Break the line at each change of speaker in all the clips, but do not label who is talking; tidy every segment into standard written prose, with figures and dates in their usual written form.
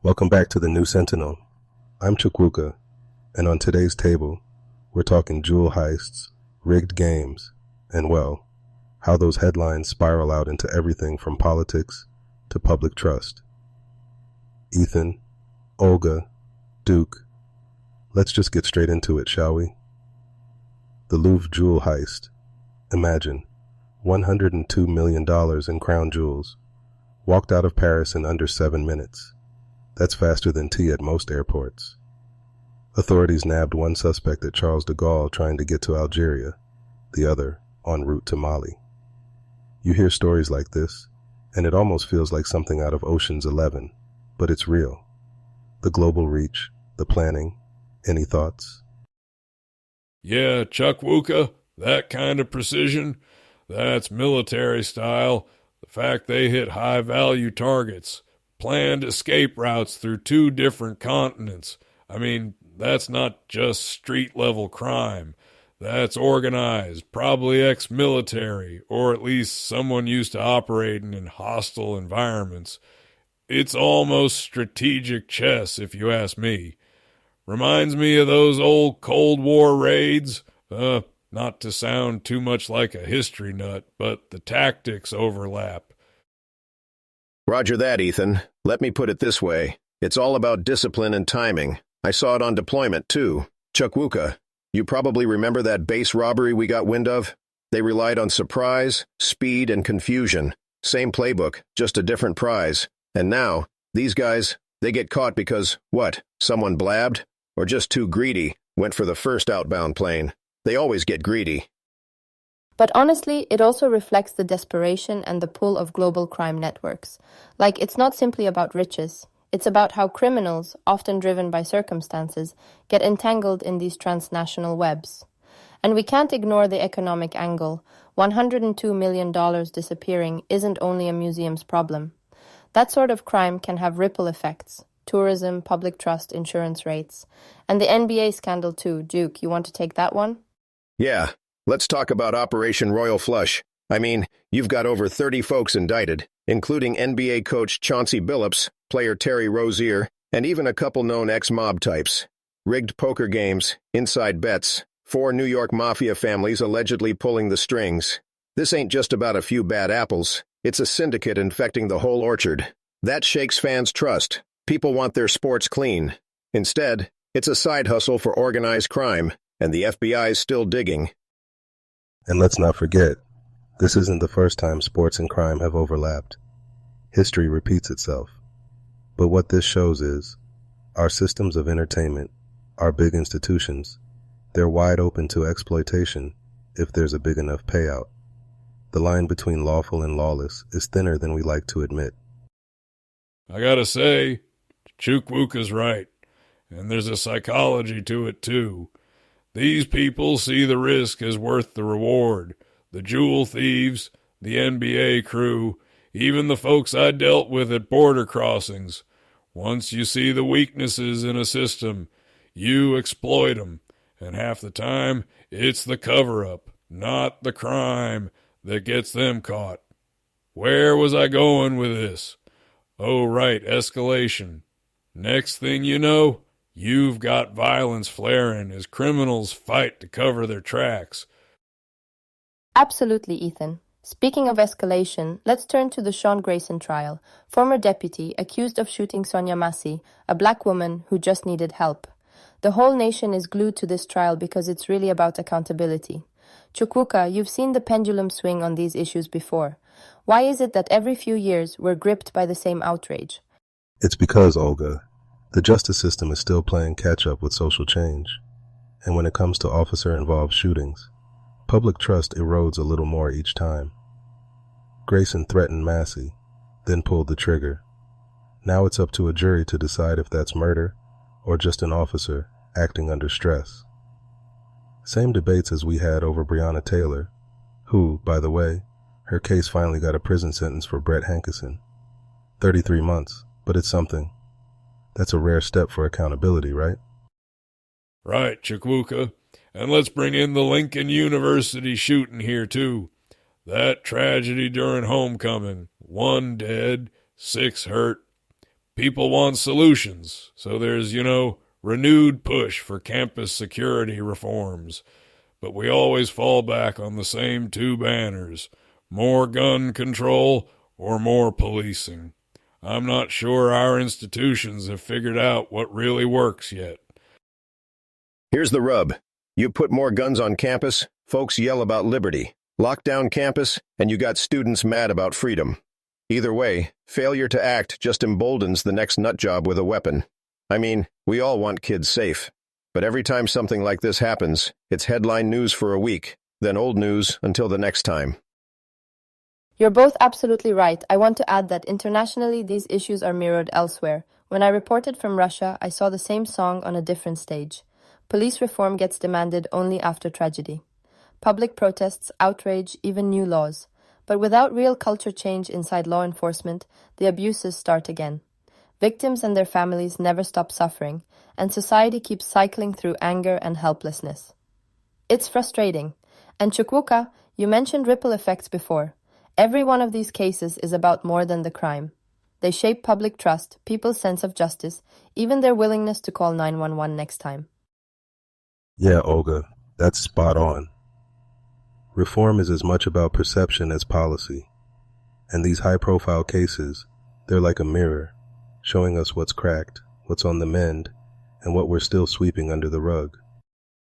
Welcome back to the New Sentinel. I'm Chukwuka, and on today's table, we're talking jewel heists, rigged games, and well, how those headlines spiral out into everything from politics to public trust. Ethan, Olga, Duke, let's just get straight into it, shall we? The Louvre jewel heist. Imagine, $102 million in crown jewels, walked out of Paris in under 7 minutes. That's faster than tea at most airports. Authorities nabbed one suspect at Charles de Gaulle trying to get to Algeria, the other en route to Mali. You hear stories like this, and it almost feels like something out of Ocean's 11, but it's real. The global reach, the planning, any thoughts?
Yeah, Chukwuka, that kind of precision, that's military style. The fact they hit high-value targets, planned escape routes through 2 different continents. I mean, that's not just street-level crime. That's organized, probably ex-military, or at least someone used to operating in hostile environments. It's almost strategic chess, if you ask me. Reminds me of those old Cold War raids. Not to sound too much like a history nut, but the tactics overlap.
Roger that, Ethan. Let me put it this way. It's all about discipline and timing. I saw it on deployment, too. Chukwuka, you probably remember that base robbery we got wind of? They relied on surprise, speed, and confusion. Same playbook, just a different prize. And now, these guys, they get caught because, what, someone blabbed? Or just too greedy, went for the first outbound plane. They always get greedy.
But honestly, it also reflects the desperation and the pull of global crime networks. Like, it's not simply about riches. It's about how criminals, often driven by circumstances, get entangled in these transnational webs. And we can't ignore the economic angle. $102 million disappearing isn't only a museum's problem. That sort of crime can have ripple effects. Tourism, public trust, insurance rates. And the NBA scandal too. Duke, you want to take that one?
Yeah, let's talk about Operation Royal Flush. I mean, you've got over 30 folks indicted, including NBA coach Chauncey Billups, player Terry Rozier, and even a couple known ex-mob types. Rigged poker games, inside bets, 4 New York mafia families allegedly pulling the strings. This ain't just about a few bad apples. It's a syndicate infecting the whole orchard. That shakes fans' trust. People want their sports clean. Instead, it's a side hustle for organized crime, and the FBI's still digging.
And let's not forget, this isn't the first time sports and crime have overlapped. History repeats itself. But what this shows is, our systems of entertainment, our big institutions, they're wide open to exploitation if there's a big enough payout. The line between lawful and lawless is thinner than we like to admit.
I gotta say, Chukwuka's right, and there's a psychology to it too. These people see the risk as worth the reward. The jewel thieves, the NBA crew, even the folks I dealt with at border crossings. Once you see the weaknesses in a system, you exploit them, and half the time it's the cover-up, not the crime, that gets them caught. Where was I going with this? Oh, right, escalation. Next thing you know, you've got violence flaring as criminals fight to cover their tracks.
Absolutely, Ethan. Speaking of escalation, let's turn to the Sean Grayson trial, former deputy accused of shooting Sonia Massey, a black woman who just needed help. The whole nation is glued to this trial because it's really about accountability. Chukwuka, you've seen the pendulum swing on these issues before. Why is it that every few years we're gripped by the same outrage?
It's because, Olga, the justice system is still playing catch-up with social change. And when it comes to officer-involved shootings, public trust erodes a little more each time. Grayson threatened Massey, then pulled the trigger. Now it's up to a jury to decide if that's murder or just an officer acting under stress. Same debates as we had over Breonna Taylor, who, by the way, her case finally got a prison sentence for Brett Hankison. 33 months, but it's something. That's a rare step for accountability, right?
Right, Chukwuka. And let's bring in the Lincoln University shooting here, too. That tragedy during homecoming. 1 dead, 6 hurt. people want solutions. So there's, renewed push for campus security reforms. But we always fall back on the same two banners: more gun control or more policing. I'm not sure our institutions have figured out what really works yet.
Here's the rub. You put more guns on campus, folks yell about liberty. Lock down campus, and you got students mad about freedom. Either way, failure to act just emboldens the next nutjob with a weapon. I mean, we all want kids safe. But every time something like this happens, it's headline news for a week, then old news until the next time.
You're both absolutely right. I want to add that internationally these issues are mirrored elsewhere. When I reported from Russia, I saw the same song on a different stage. Police reform gets demanded only after tragedy. Public protests, outrage, even new laws. But without real culture change inside law enforcement, the abuses start again. Victims and their families never stop suffering, and society keeps cycling through anger and helplessness. It's frustrating. And Chukwuka, you mentioned ripple effects before. Every one of these cases is about more than the crime. They shape public trust, people's sense of justice, even their willingness to call 911 next time.
Yeah, Olga, that's spot on. Reform is as much about perception as policy. And these high-profile cases, they're like a mirror, showing us what's cracked, what's on the mend, and what we're still sweeping under the rug.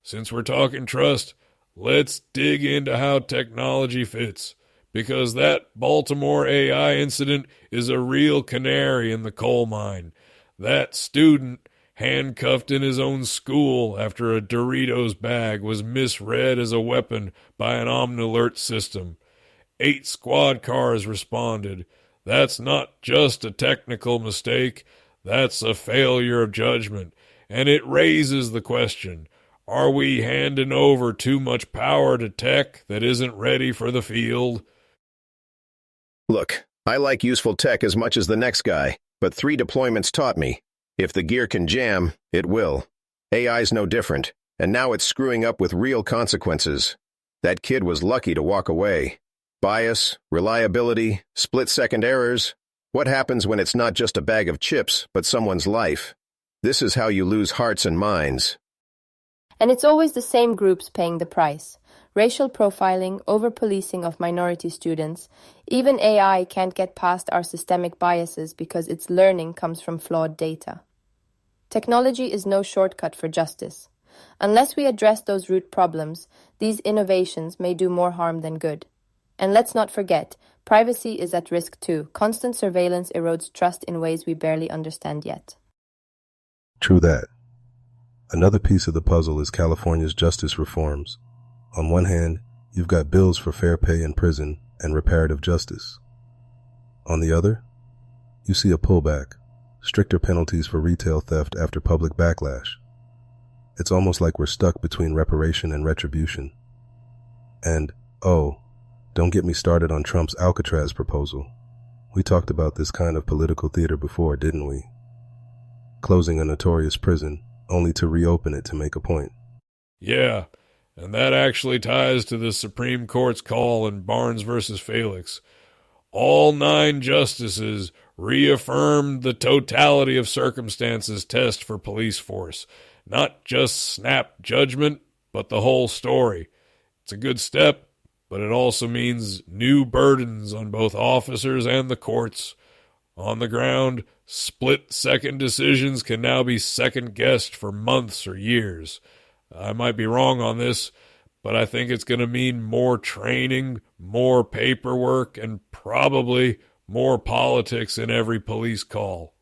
Since we're talking trust, let's dig into how technology fits, because that Baltimore AI incident is a real canary in the coal mine. That student handcuffed in his own school after a Doritos bag was misread as a weapon by an OmniAlert system. 8 squad cars responded. That's not just a technical mistake, that's a failure of judgment. And it raises the question, are we handing over too much power to tech that isn't ready for the field?
Look, I like useful tech as much as the next guy, but 3 deployments taught me. If the gear can jam, it will. AI's no different, and now it's screwing up with real consequences. That kid was lucky to walk away. Bias, reliability, split-second errors. What happens when it's not just a bag of chips, but someone's life? This is how you lose hearts and minds.
And it's always the same groups paying the price. Racial profiling, over-policing of minority students. Even AI can't get past our systemic biases because its learning comes from flawed data. Technology is no shortcut for justice. Unless we address those root problems, these innovations may do more harm than good. And let's not forget, privacy is at risk too. Constant surveillance erodes trust in ways we barely understand yet.
True that. Another piece of the puzzle is California's justice reforms. On one hand, you've got bills for fair pay in prison and reparative justice. On the other, you see a pullback, stricter penalties for retail theft after public backlash. It's almost like we're stuck between reparation and retribution. And, don't get me started on Trump's Alcatraz proposal. We talked about this kind of political theater before, didn't we? Closing a notorious prison, only to reopen it to make a point.
Yeah, and that actually ties to the Supreme Court's call in Barnes versus Felix. All 9 justices reaffirmed the totality of circumstances test for police force. Not just snap judgment, but the whole story. It's a good step, but it also means new burdens on both officers and the courts. On the ground, split-second decisions can now be second-guessed for months or years. I might be wrong on this, but I think it's going to mean more training, more paperwork, and probably more politics in every police call.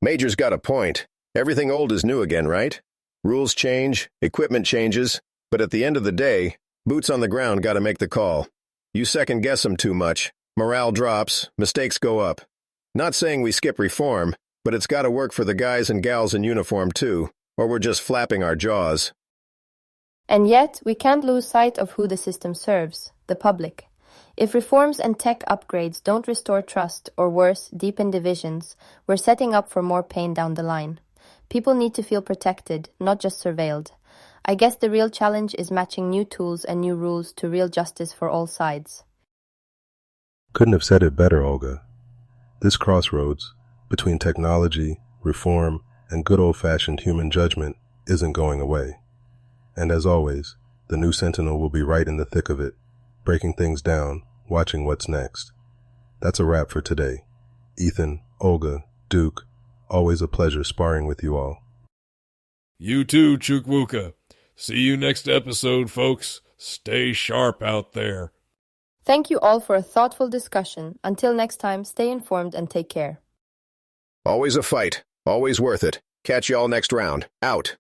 Major's got a point. Everything old is new again, right? Rules change, equipment changes, but at the end of the day, boots on the ground got to make the call. You second-guess them too much. Morale drops, mistakes go up. Not saying we skip reform, but it's got to work for the guys and gals in uniform too, or we're just flapping our jaws.
And yet, we can't lose sight of who the system serves, the public. If reforms and tech upgrades don't restore trust, or worse, deepen divisions, we're setting up for more pain down the line. People need to feel protected, not just surveilled. I guess the real challenge is matching new tools and new rules to real justice for all sides.
Couldn't have said it better, Olga. This crossroads, between technology, reform, and good old-fashioned human judgment isn't going away. And as always, the new Sentinel will be right in the thick of it, breaking things down, watching what's next. That's a wrap for today. Ethan, Olga, Duke, always a pleasure sparring with you all.
You too, Chukwuka. See you next episode, folks. Stay sharp out there.
Thank you all for a thoughtful discussion. Until next time, stay informed and take care.
Always a fight. Always worth it. Catch y'all next round. Out.